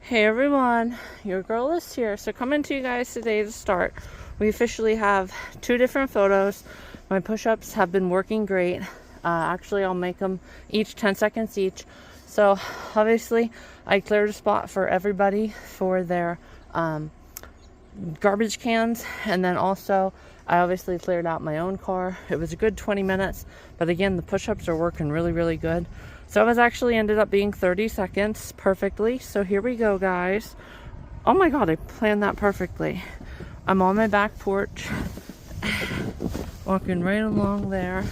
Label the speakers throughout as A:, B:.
A: Hey everyone, your girl is here. So coming to you guys today to start. We officially have 2 different photos. My push-ups have been working great. Actually, I'll make them each 10 seconds each. So obviously, I cleared a spot for everybody for their garbage cans, and then also I obviously cleared out my own car. It was a good 20 minutes, but again, the push-ups are working really good. So it was actually ended up being 30 seconds perfectly. So here we go, guys. Oh my god, I planned that perfectly. I'm on my back porch walking right along there,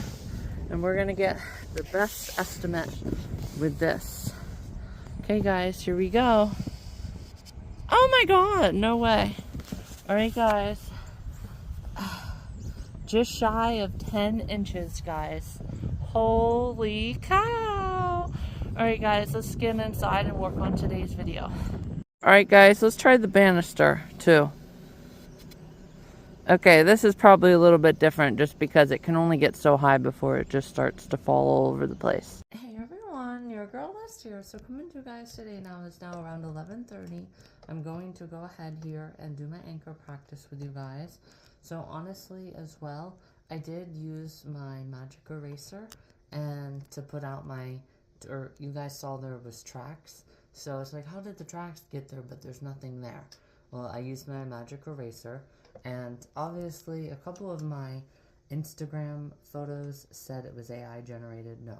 A: and we're gonna get the best estimate with this. Okay guys, here we go. Oh my god, no way. Alright guys, just shy of 10 inches, guys. Holy cow! Alright guys, let's get inside and work on today's video. Alright guys, let's try the banister too. Okay, this is probably a little bit different just because it can only get so high before it just starts to fall all over the place. Hey everyone, your girl is here. So coming to you guys today now is now around 11:30. I'm going to go ahead here and do my anchor practice with you guys. So honestly as well, I did use my magic eraser and to put out my, or you guys saw there was tracks. So it's like, how did the tracks get there but there's nothing there? Well, I used my magic eraser, and obviously a couple of my Instagram photos said it was AI generated. No,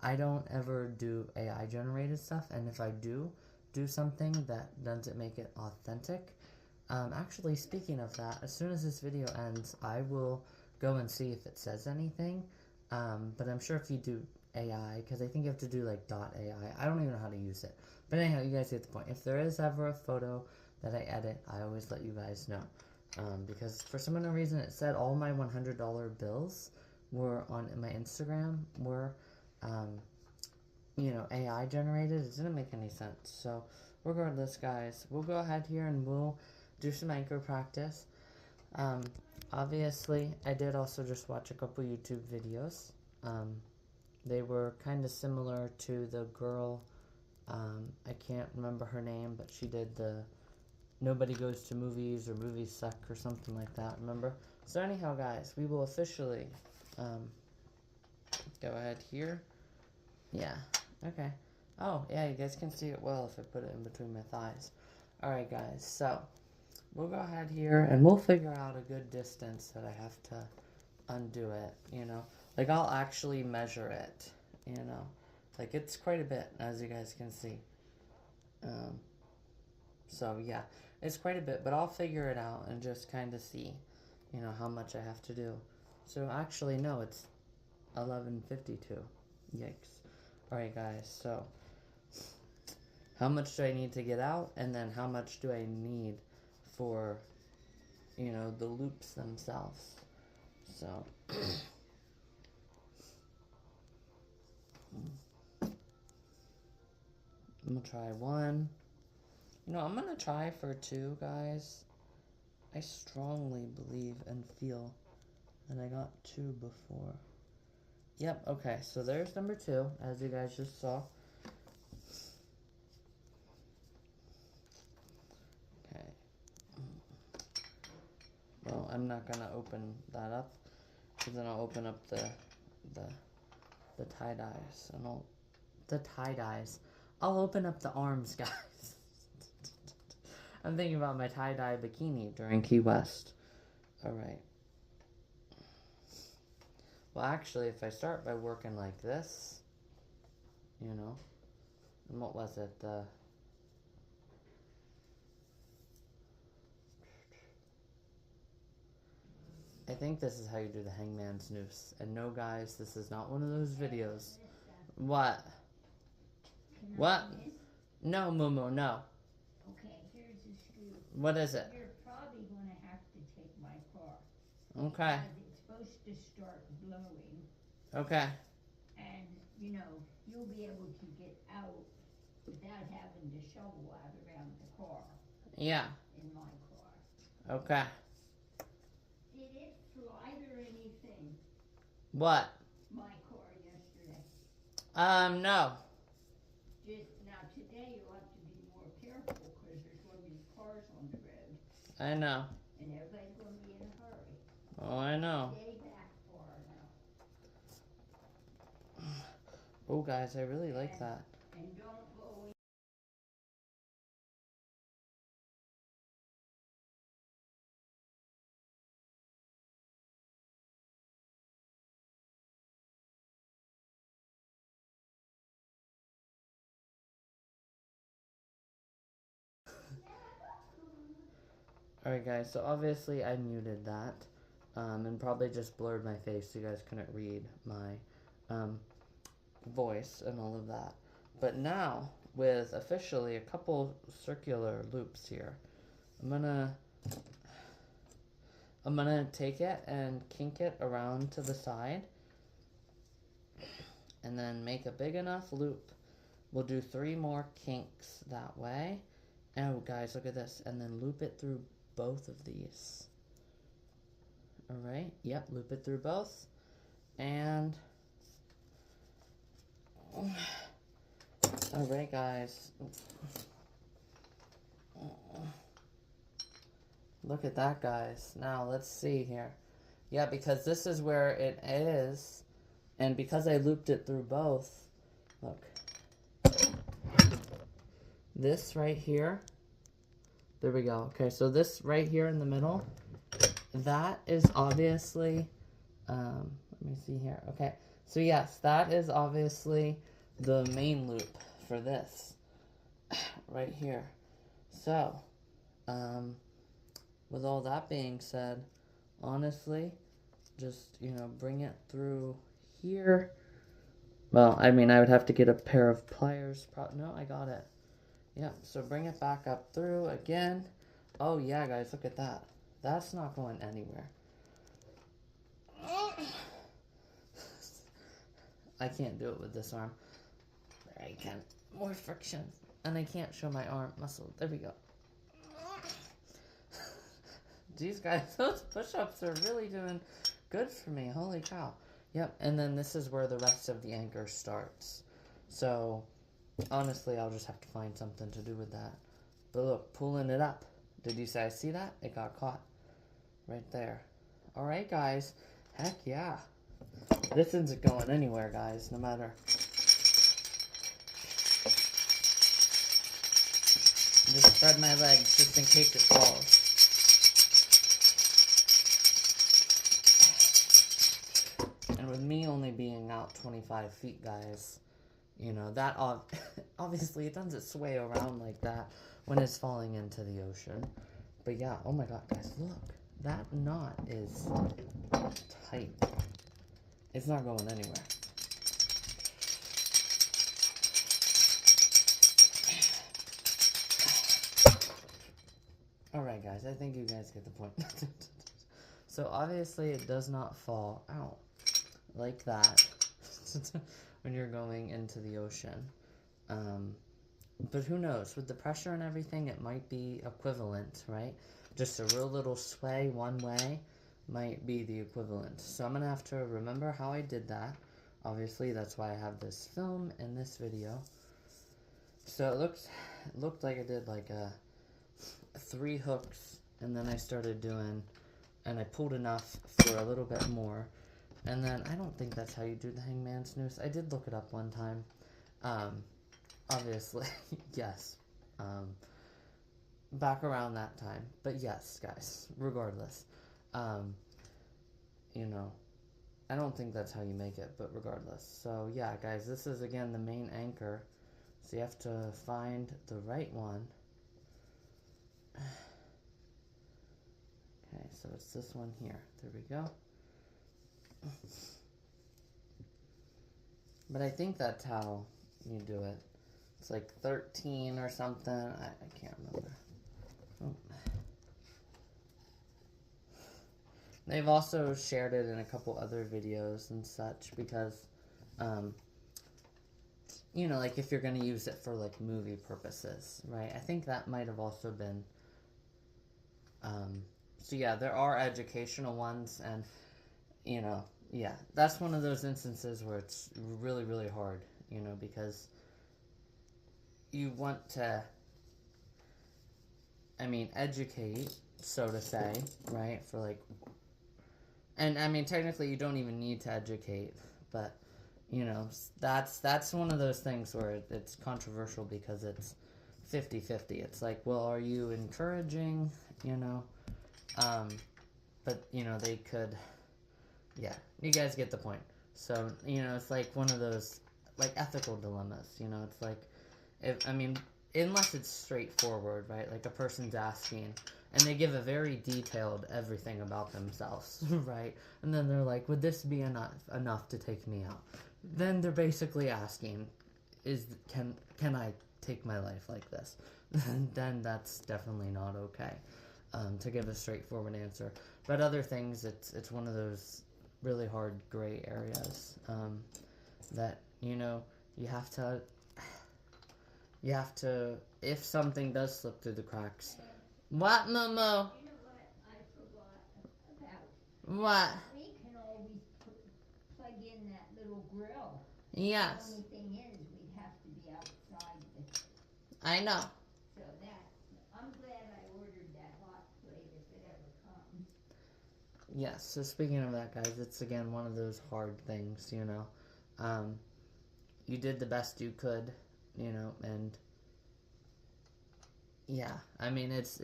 A: I don't ever do AI generated stuff, and if I do something that doesn't make it authentic. Actually, speaking of that, as soon as this video ends, I will go and see if it says anything. But I'm sure if you do AI, because I think you have to do like .ai. I don't even know how to use it. But anyhow, you guys get the point. If there is ever a photo that I edit, I always let you guys know. Because for some unknown reason, it said all my $100 bills were on my Instagram were, you know, AI generated. It didn't make any sense. So regardless, guys, we'll go ahead here and we'll do some anchor practice. Obviously, I did also just watch a couple YouTube videos. They were kind of similar to the girl, I can't remember her name, but she did the Nobody Goes to Movies or Movies Suck or something like that, remember? So anyhow, guys, we will officially go ahead here. Yeah, okay. Oh, yeah, you guys can see it well if I put it in between my thighs. Alright, guys, so we'll go ahead here and we'll figure out a good distance that I have to undo it, you know? Like, I'll actually measure it, you know? Like, it's quite a bit, as you guys can see. So, yeah, it's quite a bit, but I'll figure it out and just kind of see, you know, how much I have to do. So, actually, no, it's 11:52. Yikes. Alright, guys, so how much do I need to get out, and then how much do I need for, you know, the loops themselves? So I'm gonna try 1. You know, I'm gonna try for 2, guys. I strongly believe and feel that I got 2 before. Yep, okay, so there's number 2, as you guys just saw. Okay. Well, I'm not gonna open that up, because then I'll open up the tie-dyes, and I'll open up the arms, guys. I'm thinking about my tie-dye bikini during Key West. Alright. Well, actually, if I start by working like this, you know, and what was it, I think this is how you do the hangman's noose. And no, guys, this is not one of those videos. What? What? No, Momo, no.
B: Okay, here's the scoop.
A: What is it?
B: You're probably going to have to take my car.
A: Okay.
B: Because it's supposed to start blowing.
A: Okay.
B: And, you know, you'll be able to get out without having to shovel out around the car.
A: Yeah.
B: In my car.
A: Okay.
B: Did it slide or anything?
A: What?
B: My car yesterday.
A: No.
B: Just now today you'll have to be more careful, cause there's gonna be cars on the road,
A: I know.
B: and everybody's gonna be in a hurry.
A: Oh, I know.
B: Stay back far enough.
A: Oh, guys, I really like that.
B: And don't go in.
A: Alright, guys, so obviously I muted that. And probably just blurred my face so you guys couldn't read my voice and all of that. But now, with officially a couple circular loops here, I'm gonna take it and kink it around to the side, and then make a big enough loop. We'll do 3 more kinks that way. Oh, guys, look at this. And then loop it through both of these. Alright, yep, loop it through both. And alright, guys. Look at that, guys. Now, let's see here. Yeah, because this is where it is. And because I looped it through both, look. This right here. There we go. Okay, so this right here in the middle, that is obviously, let me see here. Okay, so yes, that is obviously the main loop for this right here. So, with all that being said, honestly, just, you know, bring it through here. Well, I mean, I would have to get a pair of pliers. No, I got it. Yeah, so bring it back up through again. Oh, yeah, guys, look at that. That's not going anywhere. I can't do it with this arm. There, I can. More friction. And I can't show my arm muscle. There we go. These guys, those push-ups are really doing good for me. Holy cow. Yep, and then this is where the rest of the anchor starts. So, honestly, I'll just have to find something to do with that. But look, pulling it up. Did you say I see that? It got caught. Right there. Alright, guys. Heck yeah. This isn't going anywhere, guys, no matter. Just spread my legs just in case it falls. And with me only being out 25 feet, guys, you know, that obviously it doesn't sway around like that when it's falling into the ocean. But yeah, oh my god, guys, look. That knot is tight. It's not going anywhere. Alright, guys, I think you guys get the point. So obviously it does not fall out like that when you're going into the ocean. But who knows? With the pressure and everything, it might be equivalent, right? Just a real little sway one way might be the equivalent. So I'm going to have to remember how I did that. Obviously, that's why I have this film in this video. So it looked like I did like 3 hooks, and then I started doing, and I pulled enough for a little bit more. And then, I don't think that's how you do the hangman's noose. I did look it up one time. Obviously, yes. Back around that time. But yes, guys, regardless. You know, I don't think that's how you make it, but regardless. So, yeah, guys, this is, again, the main anchor. So you have to find the right one. Okay, so it's this one here. There we go. But I think that's how you do it. It's like 13 or something. I can't remember. Oh. They've also shared it in a couple other videos and such because, you know, like if you're going to use it for like movie purposes, right? I think that might have also been, so yeah, there are educational ones and, you know, yeah, that's one of those instances where it's really, really hard, you know, because you want to I mean, educate, so to say, right? For like, and I mean, technically, you don't even need to educate, but you know, that's one of those things where it's controversial because it's 50-50. It's like, well, are you encouraging, you know? But you know, they could, yeah, you guys get the point. So, you know, it's like one of those like ethical dilemmas, you know. It's like, if I mean, unless it's straightforward, right? Like a person's asking and they give a very detailed everything about themselves, right? And then they're like, would this be enough to take me out? Then they're basically asking, can I take my life like this? Then that's definitely not okay, to give a straightforward answer. But other things, it's one of those really hard gray areas, that, you know, you have to, if something does slip through the cracks. What, Momo?
B: You know what I forgot about?
A: What?
B: We can always plug in that little grill.
A: Yes,
B: The only thing is, we'd have to be outside
A: I know.
B: so that, I'm glad I ordered that hot plate if it ever comes.
A: Yes, so speaking of that, guys, it's again one of those hard things, you know. You did the best you could, you know, and yeah, I mean, it's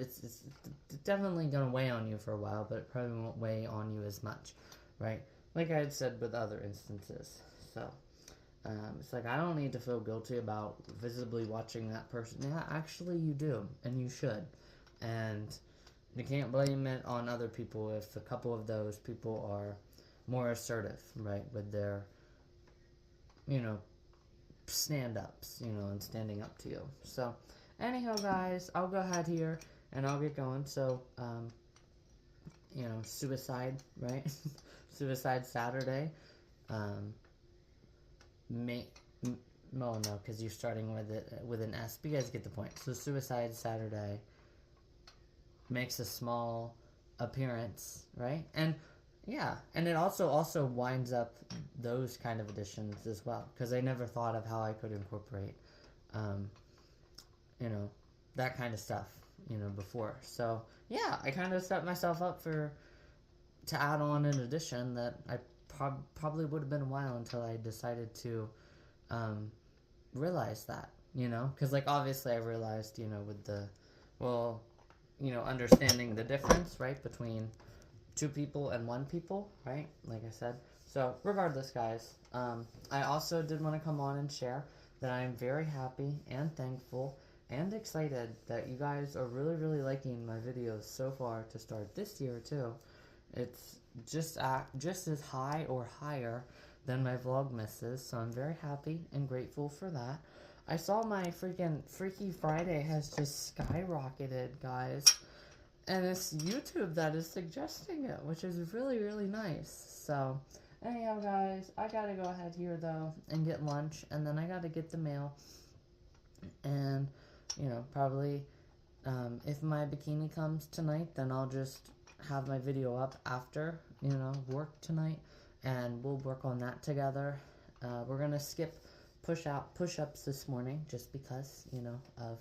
A: definitely gonna weigh on you for a while, but it probably won't weigh on you as much, right? Like I had said with other instances. So, it's like I don't need to feel guilty about visibly watching that person. Yeah, actually, you do, and you should, and you can't blame it on other people if a couple of those people are more assertive, right, with their, you know, stand-ups, you know, and standing up to you. So, anyhow, guys, I'll go ahead here and I'll get going. So, you know, suicide, right? Suicide Saturday. May, no, because you're starting with an S. But you guys get the point. So, Suicide Saturday makes a small appearance, right? And yeah, and it also winds up those kind of editions as well, because I never thought of how I could incorporate, you know, that kind of stuff, you know, before. So yeah, I kind of set myself up to add on an edition that I probably would have been a while until I decided to realize that, you know, because like obviously I realized, you know, with the, well, you know, understanding the difference, right, between two people and one people, right, like I said. So regardless, guys, I also did want to come on and share that I am very happy and thankful and excited that you guys are really, really liking my videos so far to start this year too. It's just as high or higher than my Vlogmases, so I'm very happy and grateful for that. I saw my Freaky Friday has just skyrocketed, guys. And it's YouTube that is suggesting it, which is really, really nice. So, anyhow, guys, I gotta go ahead here, though, and get lunch. And then I gotta get the mail. And, you know, probably, if my bikini comes tonight, then I'll just have my video up after, you know, work tonight. And we'll work on that together. We're gonna skip push-ups this morning, just because, you know, of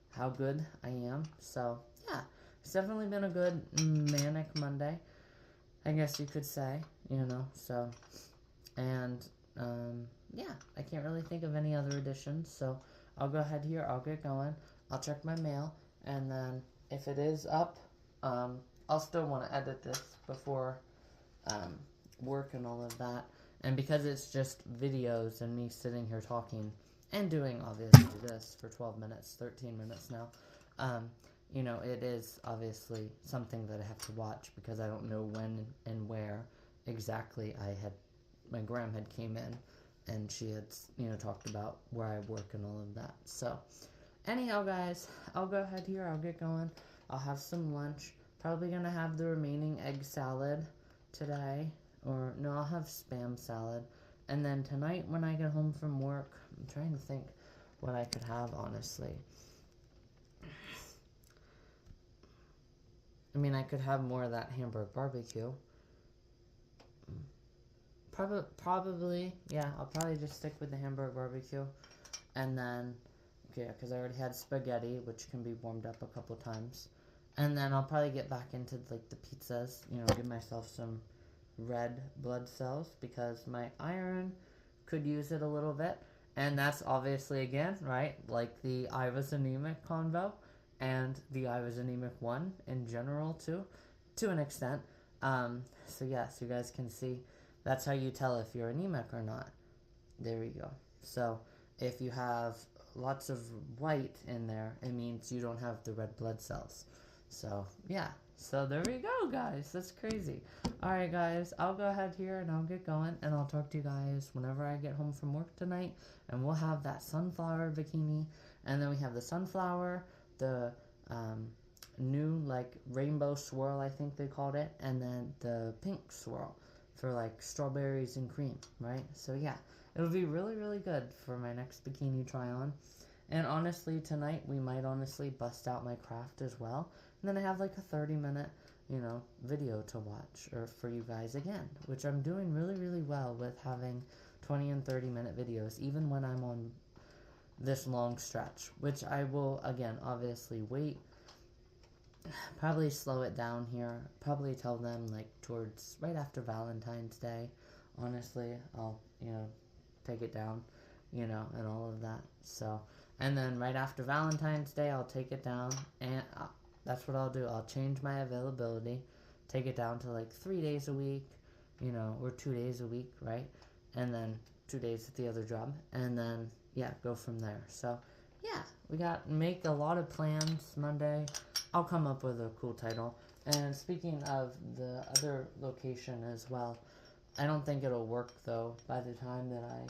A: how good I am. So, yeah. It's definitely been a good manic Monday, I guess you could say, you know, so, and, yeah, I can't really think of any other additions, so I'll go ahead here, I'll get going, I'll check my mail, and then if it is up, I'll still want to edit this before, work and all of that, and because it's just videos and me sitting here talking, and doing, obviously, this for 12 minutes, 13 minutes now, you know, it is obviously something that I have to watch because I don't know when and where exactly my gram had came in and she had, you know, talked about where I work and all of that. So, anyhow, guys, I'll go ahead here, I'll get going, I'll have some lunch, probably gonna have the remaining egg salad today, or no, I'll have Spam salad, and then tonight when I get home from work, I'm trying to think what I could have, honestly. I mean, I could have more of that Hamburg barbecue. Probably, yeah, I'll probably just stick with the Hamburg barbecue. And then, Okay, because I already had spaghetti, which can be warmed up a couple times. And then I'll probably get back into like the pizzas, you know, give myself some red blood cells because my iron could use it a little bit. And that's obviously, again, right, like the I was anemic convo and the I was anemic one in general, too, to an extent. So, yes, you guys can see that's how you tell if you're anemic or not. There we go. So, if you have lots of white in there, it means you don't have the red blood cells. So, yeah. So, there we go, guys. That's crazy. Alright, guys. I'll go ahead here and I'll get going. And I'll talk to you guys whenever I get home from work tonight. And we'll have that sunflower bikini. And then we have the sunflower, the new, like, rainbow swirl, I think they called it. And then the pink swirl for, like, strawberries and cream, right? So, yeah. It'll be really, really good for my next bikini try-on. And honestly, tonight, we might honestly bust out my craft as well. And then I have like a 30-minute, you know, video to watch or for you guys again, which I'm doing really, really well with having 20 and 30-minute videos, even when I'm on this long stretch, which I will, again, obviously wait, probably slow it down here, probably tell them like towards right after Valentine's Day. Honestly, I'll, you know, take it down, you know, and all of that. So, and then right after Valentine's Day, I'll take it down, and that's what I'll do. I'll change my availability, take it down to like 3 days a week, you know, or 2 days a week, right? And then 2 days at the other job, and then, yeah, go from there. So, yeah, we got make a lot of plans Monday. I'll come up with a cool title. And speaking of the other location as well, I don't think it'll work though by the time that I,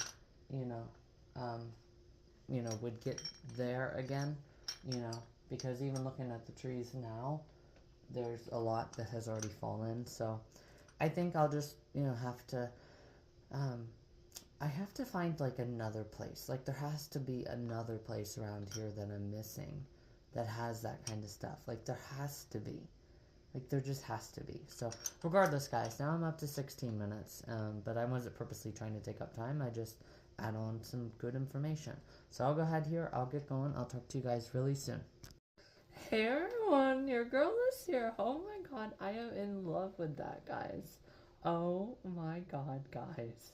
A: would get there again, because even looking at the trees now, there's a lot that has already fallen. So I think I'll just, have to, I have to find like another place. Like there has to be another place around here that I'm missing that has that kind of stuff. Like there has to be. Like, there just has to be. So, regardless, guys, now I'm up to 16 minutes. But I wasn't purposely trying to take up time. I just add on some good information. So, I'll go ahead here. I'll get going. I'll talk to you guys really soon. Hey, everyone. Your girl is here. Oh, my God. I am in love with that, guys. Oh, my God, guys.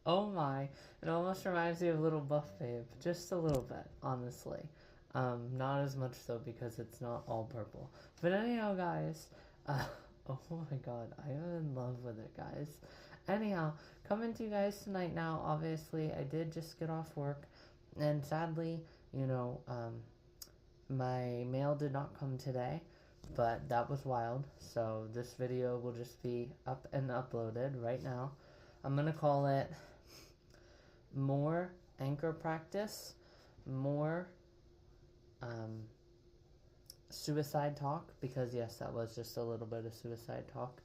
A: Oh, my. It almost reminds me of Little Buff Babe. Just a little bit, honestly. Not as much so because it's not all purple. But anyhow, guys, oh my god, I am in love with it, guys. Anyhow, coming to you guys tonight now, obviously, I did just get off work, and sadly, my mail did not come today, but that was wild, so this video will just be up and uploaded right now. I'm gonna call it More Anchor Practice, More suicide talk, because yes, that was just a little bit of suicide talk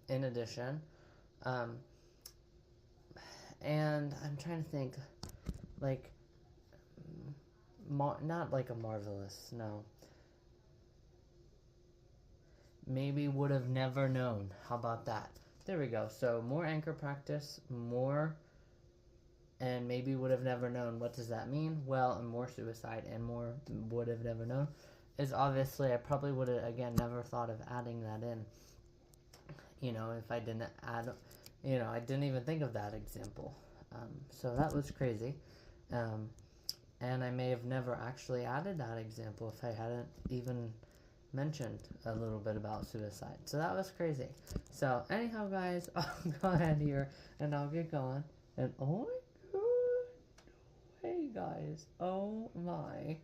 A: in addition, and I'm trying to think, like, not like a marvelous, no, maybe would have never known. How about that? There we go. So more anchor practice, more, and maybe would have never known. What does that mean? Well, and more suicide and more would have never known is obviously I probably would have, again, never thought of adding that in. If I didn't add, I didn't even think of that example. So that was crazy. And I may have never actually added that example if I hadn't even mentioned a little bit about suicide. So that was crazy. So anyhow, guys, I'll go ahead here and I'll get going. And oh my god, hey guys, oh my.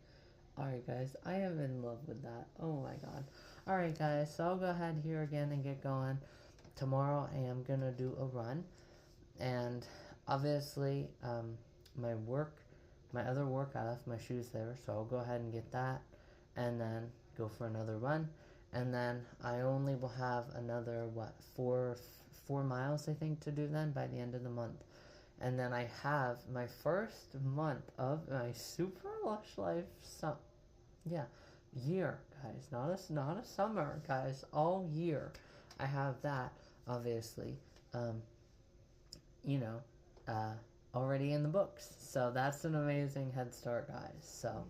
A: Alright guys, I am in love with that. Oh my god. Alright guys, so I'll go ahead here again and get going. Tomorrow I am gonna do a run. And obviously, my other work, I left my shoes there, so I'll go ahead and get that. And then go for another run. And then I only will have another, 4 miles I think to do then by the end of the month. And then I have my first month of my Super Lush Life year, guys. Not a summer, guys. All year. I have that, obviously.
C: already in the books. So that's an amazing head start, guys. So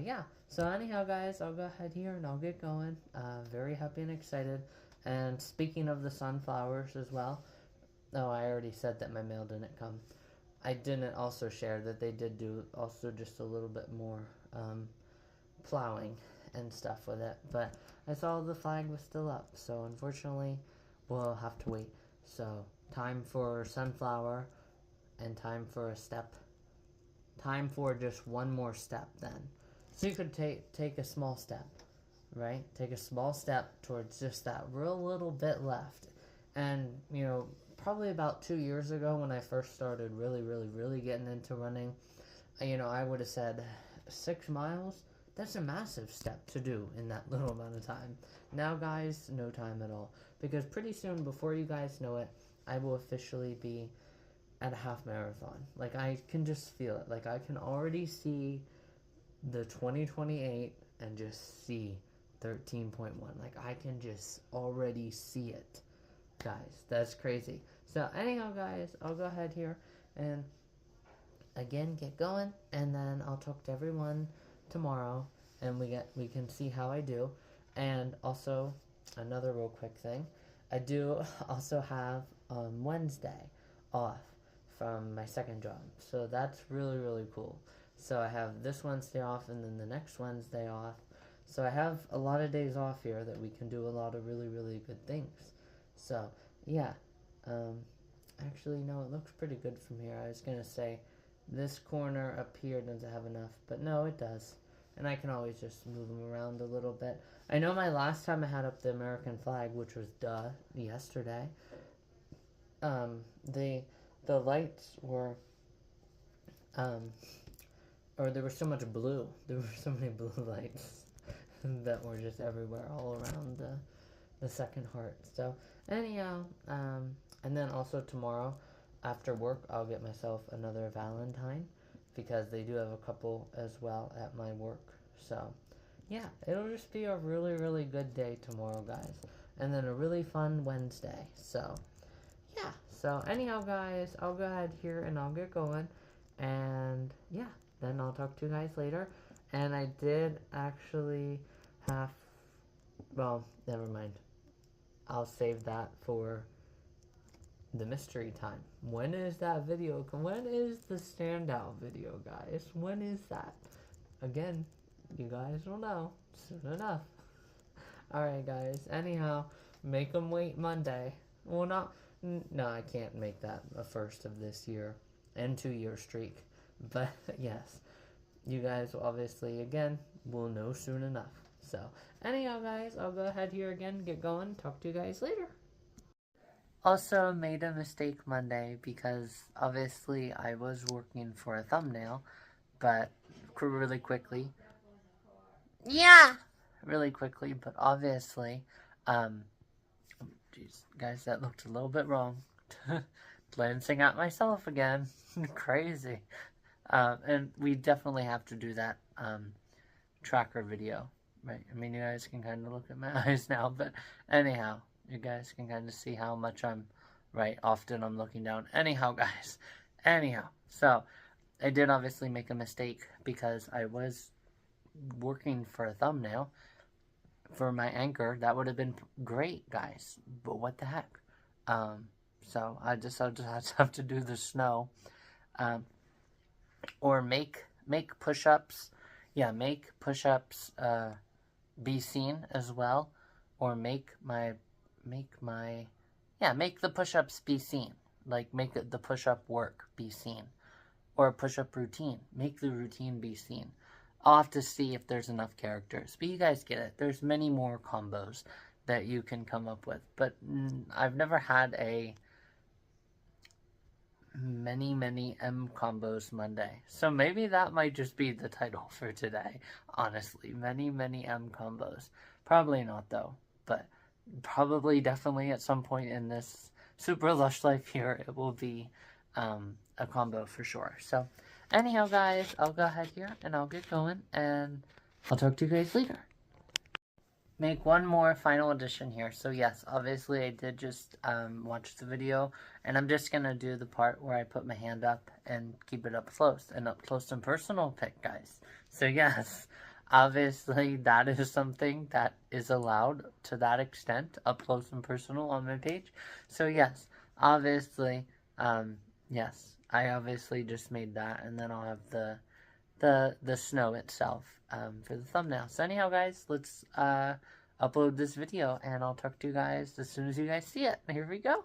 C: yeah. So anyhow, guys, I'll go ahead here and I'll get going. Very happy and excited. And speaking of the sunflowers as well. Oh, I already said that my mail didn't come. I didn't also share that they did do also just a little bit more plowing and stuff with it. But I saw the flag was still up. So unfortunately, we'll have to wait. So time for sunflower and time for a step. Time for just one more step then. So you could take a small step, right? Take a small step towards just that real little bit left. And, you know, probably about 2 years ago when I first started really getting into running, you know, I would have said 6 miles. That's a massive step to do in that little amount of time. Now, guys, no time at all. Because pretty soon, before you guys know it, I will officially be at a half marathon. Like, I can just feel it. Like, I can already see the 2028 and just see 13.1. Like, I can just already see it. Guys, that's crazy. So, anyhow, guys, I'll go ahead here and, again, get going. And then I'll talk to everyone tomorrow. And we can see how I do. And also, another real quick thing. I do also have Wednesday off from my second job. So that's really cool. So I have this Wednesday off and then the next Wednesday off. So I have a lot of days off here that we can do a lot of really good things. So yeah. Actually, no, it looks pretty good from here. I was going to say this corner up here doesn't have enough, but no, it does. And I can always just move them around a little bit. I know my last time I had up the American flag, which was yesterday, the lights were, or there was so much blue. There were so many blue lights that were just everywhere, all around the second heart. So, anyhow, and then also tomorrow, after work, I'll get myself another Valentine, because they do have a couple as well at my work. So, yeah, it'll just be a really good day tomorrow, guys. And then a really fun Wednesday. So, yeah. So, anyhow, guys, I'll go ahead here and I'll get going. And, yeah, then I'll talk to you guys later. And I did actually have, well, never mind. I'll save that for the mystery time. When is that video? When is the standout video, guys? When is that? Again, you guys will know soon enough. Alright, guys. Anyhow, make them wait Monday. Well, no, I can't make that a first of this year and 2-year streak. But, yes, you guys obviously, again, will know soon enough. So, anyhow, guys, I'll go ahead here again, get going, talk to you guys later. Also made a mistake Monday because obviously I was working for a thumbnail, but really quickly, but obviously, geez, guys, that looked a little bit wrong. Glancing at myself again, crazy. And we definitely have to do that tracker video, right? I mean, you guys can kind of look at my eyes now, but anyhow, you guys can kind of see how much I'm right. Often I'm looking down. Anyhow, guys. Anyhow, so I did obviously make a mistake because I was working for a thumbnail for my anchor. That would have been great, guys. But what the heck? So I'll just have to do the snow. Or make push-ups. Yeah, make push-ups be seen as well. Or make the push-ups be seen. Like, make the push-up work be seen. Or a push-up routine. Make the routine be seen. I'll have to see if there's enough characters. But you guys get it. There's many more combos that you can come up with. But I've never had a many M combos Monday. So maybe that might just be the title for today. Honestly, many M combos. Probably not, though. But probably definitely at some point in this Super Lush Life here, it will be a combo for sure. So anyhow, guys, I'll go ahead here and I'll get going and I'll talk to you guys later. make one more final addition here. So yes, obviously I did just watch the video, and I'm just gonna do the part where I put my hand up and keep it up close and personal pic, guys. So yes, obviously that is something that is allowed to that extent, up close and personal on my page. So yes, obviously, yes, I obviously just made that, and then I'll have the snow itself for the thumbnail. So anyhow, guys, let's upload this video, and I'll talk to you guys as soon as you guys see it. Here we go.